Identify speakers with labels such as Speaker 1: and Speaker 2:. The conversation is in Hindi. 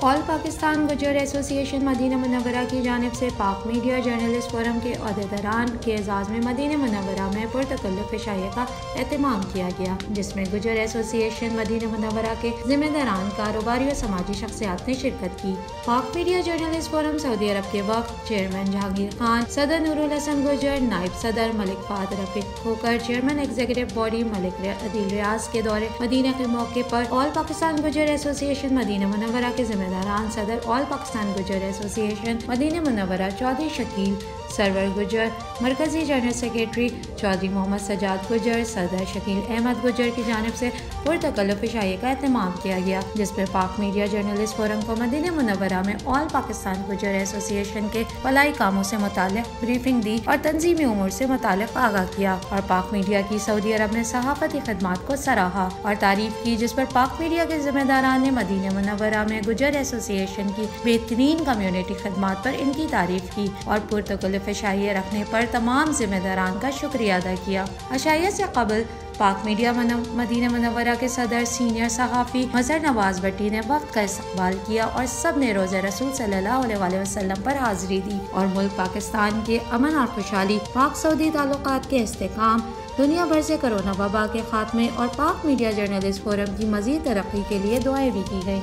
Speaker 1: All Pakistan Gujjar association Medina Munawwarah की जानिब से पाक मीडिया जर्नलिस्ट फोरम के अहदेदारान के एजाज़ में मदीना मुनव्वरा में पुरतकल्लुफ़ इशाइया का एहतमाम किया गया, जिसमें गुजर एसोसिएशन मदीना मुनव्वरा के जिम्मेदारान, कारोबारी और समाजी शख्सियात ने शिरकत की। पाक मीडिया जर्नलिस्ट फोरम सऊदी अरब के वक्त चेयरमैन जहांगीर खान, सदर नूरुल हसन गुजर, नायब सदर Malik Fahad Rafiq Khokhar, chairman executive body Malik Adeel Riaz के दौरे मदीना के मौके पर all Pakistan Gujjar association Medina Munawwarah के जिम्मेदारान, सदर all Pakistan Gujjar association Medina Munawwara Chaudhry Shakeel Sarwar Gujjar, मरकजी जनरल सेक्रेटरी चौधरी मोहम्मद सजाद गुजर, सदर शकील अहमद गुजर की जानिब से पुरतकल्लुफ़ इशाइया का एहतमाम किया गया, जिसमें पाक मीडिया जर्नलिस्ट फोरम को मदीना मुनव्वरा में ऑल पाकिस्तान गुजर एसोसिएशन के फलाई कामों से मुताल्लिक़ ब्रीफिंग दी और तंजीमी उमूर से मुताल्लिक़ आगाह किया और पाक मीडिया की सऊदी अरब में सहाफ़ती खिदमात को सराहा और तारीफ की, जिस पर पाक मीडिया के जिम्मेदारान ने मदीना मुनव्वरा में गुजर एसोसिएशन की बेहतरीन कम्युनिटी खिदमात पर इनकी तारीफ की और पुरतकल्लुफ़ इशाइया रखने पर तमाम जिम्मेदारान का शुक्रिया अदा किया। इशाइया से कबल पाक मीडिया मदीना मुनव्वरा के सदर सीनियर सहाफ़ी मज़हर नवाज भट्टी ने वक्त का इस्तकबाल किया और सब ने रोज़े रसूल सल्लल्लाहु अलैहि वसल्लम पर हाजिरी दी और मुल्क पाकिस्तान के अमन और खुशहाली, पाक सऊदी ताल्लुकात के इस्तेहकाम, दुनिया भर से कोरोना वबा के खात्मे और पाक मीडिया जर्नलिस्ट फोरम की मज़ीद तरक्की के लिए दुआएं भी की गई।